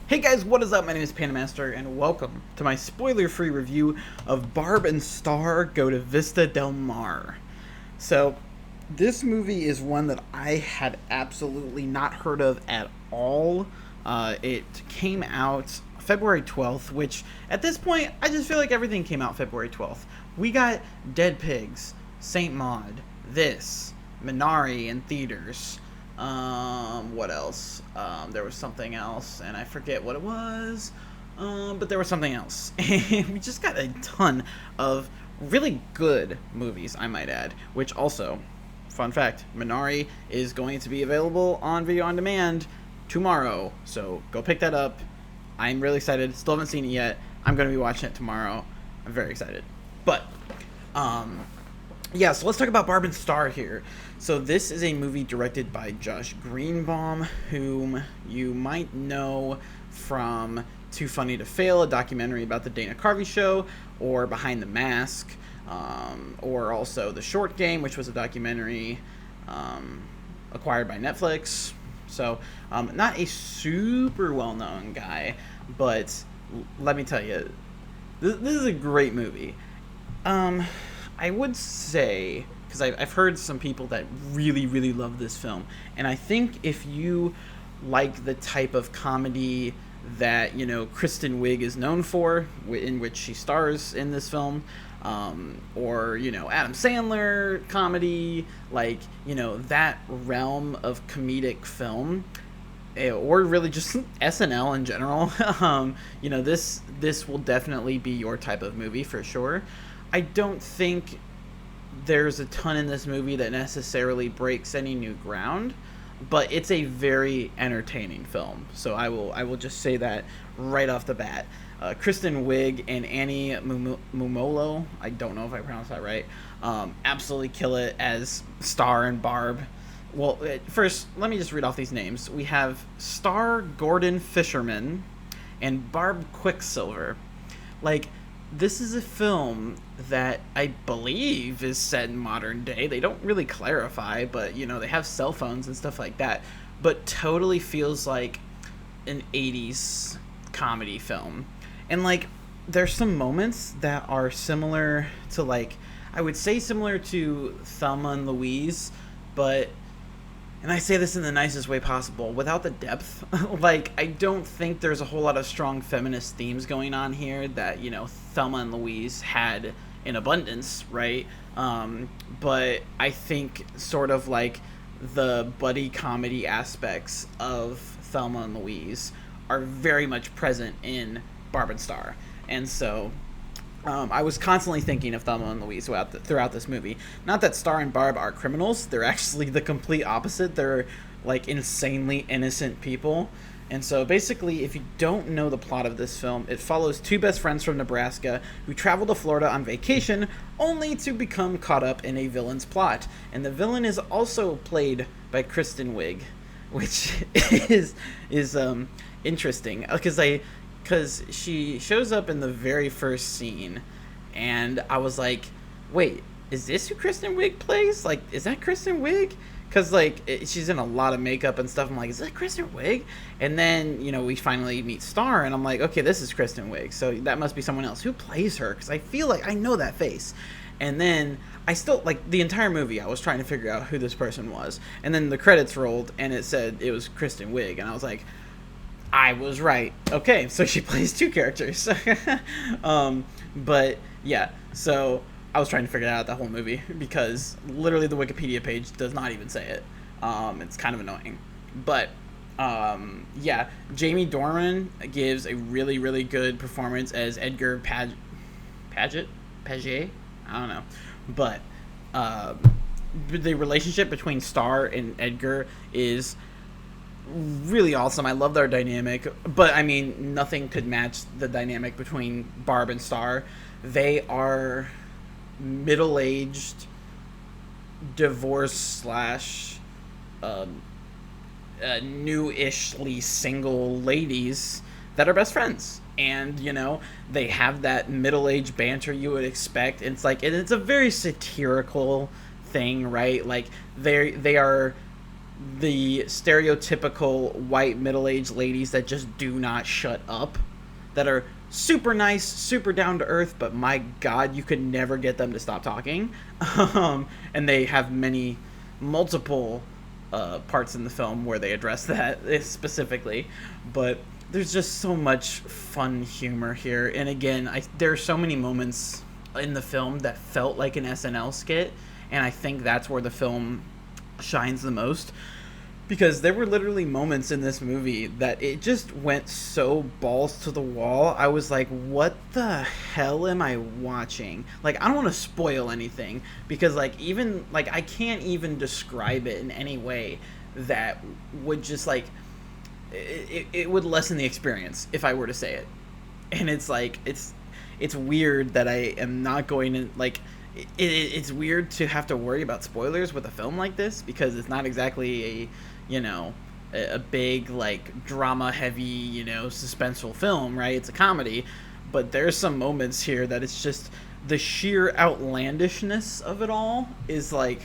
Hey guys, what is up? My name is PandaMaster, and welcome to my spoiler-free review of Barb and Star Go to Vista Del Mar. So, this movie is one that I had absolutely not heard of at all. It came out February 12th, which, at this point, I just feel like everything came out February 12th. We got Dead Pigs, Saint Maud, this, Minari in theaters. What else? There was something else, and I forget what it was. But there was something else. And we just got a ton of really good movies, I might add. Which also, fun fact, Minari is going to be available on video on demand tomorrow. So go pick that up. I'm really excited. Still haven't seen it yet. I'm going to be watching it tomorrow. I'm very excited. But, yeah, so let's talk about Barb and Star here. So this is a movie directed by Josh Greenbaum, whom you might know from Too Funny to Fail, a documentary about the Dana Carvey show, or Behind the Mask, or also The Short Game, which was a documentary acquired by Netflix. So not a super well-known guy, but let me tell you, this is a great movie. I would say, because I've heard some people that really, really love this film, and I think if you like the type of comedy that, you know, Kristen Wiig is known for, in which she stars in this film, or, you know, Adam Sandler comedy, like, you know, that realm of comedic film, or really just SNL in general, you know, this will definitely be your type of movie for sure. I don't think there's a ton in this movie that necessarily breaks any new ground, but it's a very entertaining film. So I will just say that right off the bat. Kristen Wiig and Annie Mumolo, I don't know if I pronounced that right, absolutely kill it as Star and Barb. Well, first, let me just read off these names. We have Star Gordon Fisherman and Barb Quicksilver. Like, this is a film that I believe is set in modern day. They don't really clarify, but, you know, they have cell phones and stuff like that. But totally feels like an 80s comedy film. And, like, there's some moments that are similar to, like, I would say similar to Thelma and Louise, but, and I say this in the nicest way possible, without the depth. Like, I don't think there's a whole lot of strong feminist themes going on here that, you know, Thelma and Louise had in abundance, right? But I think sort of like the buddy comedy aspects of Thelma and Louise are very much present in Barb and Star. And so I was constantly thinking of Thelma and Louise throughout this movie. Not that Star and Barb are criminals. They're actually the complete opposite. They're, like, insanely innocent people. And so, basically, if you don't know the plot of this film, it follows two best friends from Nebraska who travel to Florida on vacation only to become caught up in a villain's plot. And the villain is also played by Kristen Wiig, which is interesting. Because she shows up in the very first scene, and I was like, wait, is this who Kristen Wiig plays? Like, is that Kristen Wiig? Because, like, she's in a lot of makeup and stuff. I'm like, is that Kristen Wiig? And then, you know, we finally meet Star, and I'm like, okay, this is Kristen Wiig, so that must be someone else. Who plays her? Because I feel like I know that face. And then I still, like, the entire movie, I was trying to figure out who this person was. And then the credits rolled, and it said it was Kristen Wiig, and I was like, I was right. Okay, so she plays two characters. But yeah, so I was trying to figure out the whole movie because literally the Wikipedia page does not even say it. It's kind of annoying. But yeah, Jamie Dornan gives a really, really good performance as Edgar Paget? I don't know. But the relationship between Star and Edgar is really awesome. I love their dynamic, but I mean, nothing could match the dynamic between Barb and Star. They are middle-aged, divorced slash new-ishly single ladies that are best friends. And, you know, they have that middle-aged banter you would expect. It's like, and it's a very satirical thing, right? Like, they are the stereotypical white middle-aged ladies that just do not shut up, that are super nice, super down to earth, but my God, you could never get them to stop talking. And they have multiple parts in the film where they address that specifically. But there's just so much fun humor here. And again, there are so many moments in the film that felt like an SNL skit, and I think that's where the film shines the most, because there were literally moments in this movie that it just went so balls to the wall. I was like, what the hell am I watching? Like, I don't want to spoil anything, because like, even like, I can't even describe it in any way that would just like it would lessen the experience if I were to say it. And it's like, it's weird that I am not going to, like, it's weird to have to worry about spoilers with a film like this, because it's not exactly a big, like, drama heavy, suspenseful film, right? It's a comedy, but there's some moments here that it's just the sheer outlandishness of it all is like,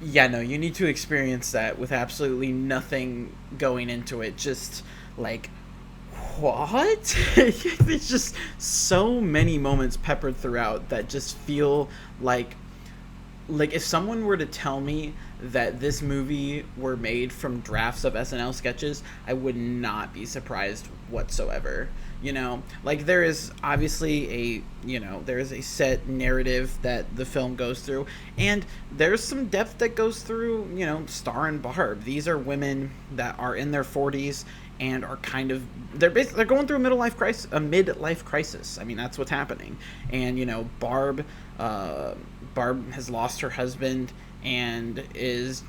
yeah, no, you need to experience that with absolutely nothing going into it. Just like, what? It's just so many moments peppered throughout that just feel like if someone were to tell me that this movie were made from drafts of SNL sketches, I would not be surprised whatsoever. Like, there is obviously there is a set narrative that the film goes through, and there's some depth that goes through, Star and Barb. These are women that are in their 40s and are kind of, they're going through a midlife crisis. I mean, that's what's happening. And Barb has lost her husband and is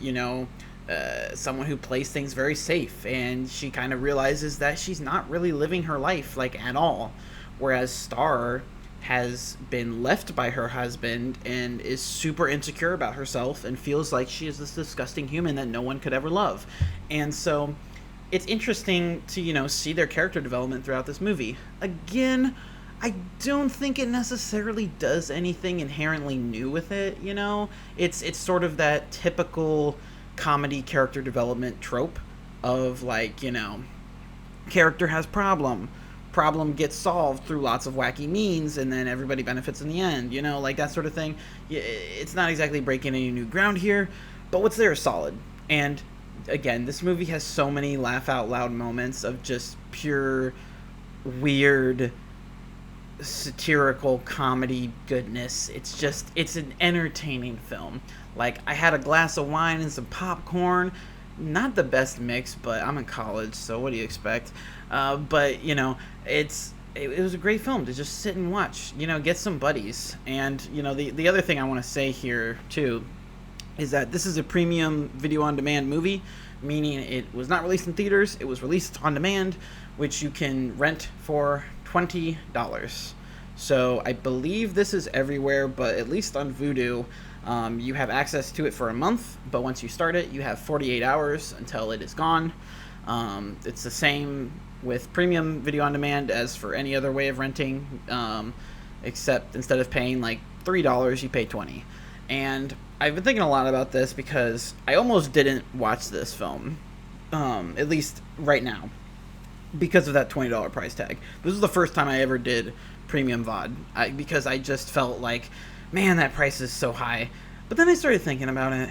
someone who plays things very safe, and she kind of realizes that she's not really living her life like at all, whereas Star has been left by her husband and is super insecure about herself and feels like she is this disgusting human that no one could ever love. And so it's interesting to see their character development throughout this movie. Again, I don't think it necessarily does anything inherently new with it. It's sort of that typical comedy character development trope of, like, character has problem gets solved through lots of wacky means, and then everybody benefits in the end, like that sort of thing. It's not exactly breaking any new ground here, but what's there is solid. And again, this movie has so many laugh out loud moments of just pure weird satirical comedy goodness. It's an entertaining film. Like, I had a glass of wine and some popcorn. Not the best mix, but I'm in college, so what do you expect? But it was a great film to just sit and watch. Get some buddies. And the other thing I want to say here too is that this is a premium video on demand movie, meaning it was not released in theaters. It was released on demand, which you can rent for $20. So I believe this is everywhere, but at least on Vudu, you have access to it for a month, but once you start it, you have 48 hours until it is gone. It's the same with premium video on demand as for any other way of renting, except instead of paying like $3, you pay $20. And I've been thinking a lot about this because I almost didn't watch this film, at least right now, because of that $20 price tag. This was the first time I ever did premium VOD, because I just felt like, man, that price is so high. But then I started thinking about it,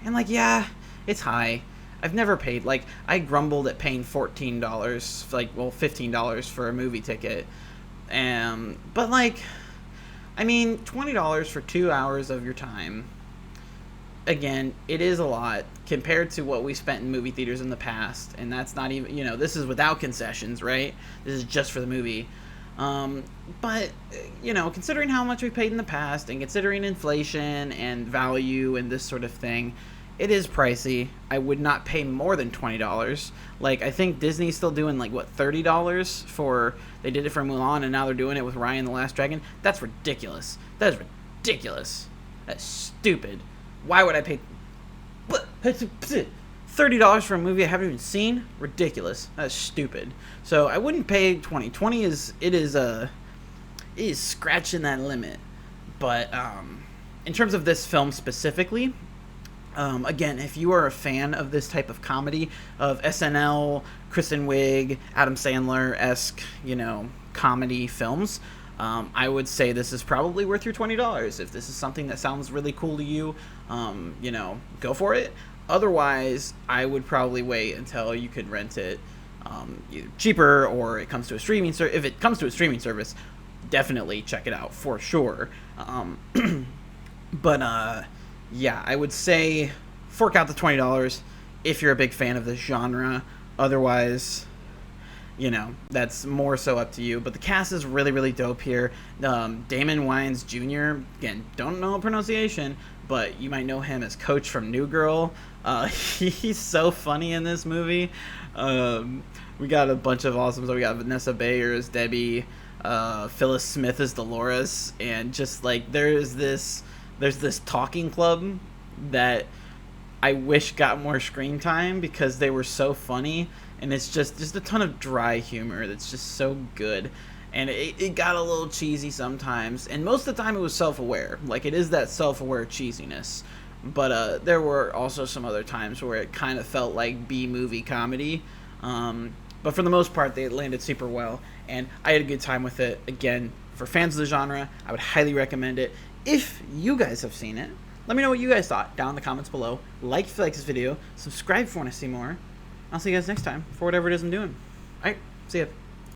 and like, yeah, it's high. I've never paid, like, I grumbled at paying $14, $15 for a movie ticket. But like, I mean, $20 for 2 hours of your time, again, it is a lot compared to what we spent in movie theaters in the past, and that's not even, this is without concessions, right? This is just for the movie. But, considering how much we paid in the past, and considering inflation and value and this sort of thing, it is pricey. I would not pay more than $20. Like, I think Disney's still doing, like, what, $30 for, they did it for Mulan, and now they're doing it with Raya and the Last Dragon. That's ridiculous. That is ridiculous. That's stupid. Why would I pay $30 for a movie I haven't even seen? Ridiculous. That's stupid. So I wouldn't pay $20. $20 is scratching that limit. But in terms of this film specifically, Again, if you are a fan of this type of comedy, of SNL, Kristen Wiig, Adam Sandler-esque, comedy films, I would say this is probably worth your $20. If this is something that sounds really cool to you, go for it. Otherwise, I would probably wait until you could rent it either cheaper or it comes to a streaming service. If it comes to a streaming service, definitely check it out for sure. But yeah, I would say fork out the $20 if you're a big fan of this genre. Otherwise, that's more so up to you. But the cast is really, really dope here. Damon Wayans Jr., again, don't know pronunciation, but you might know him as Coach from New Girl. He's so funny in this movie. We got a bunch of awesome. So we got Vanessa Bayer as Debbie, Phyllis Smith as Dolores, and just like there's this talking club that I wish got more screen time because they were so funny, and it's just a ton of dry humor that's just so good. And it got a little cheesy sometimes, and most of the time it was self-aware. Like, it is that self-aware cheesiness. But there were also some other times where it kind of felt like B-movie comedy. But for the most part, they landed super well, and I had a good time with it. Again, for fans of the genre, I would highly recommend it. If you guys have seen it, let me know what you guys thought down in the comments below. Like if you like this video, subscribe if you want to see more. I'll see you guys next time for whatever it is I'm doing. Alright, see ya.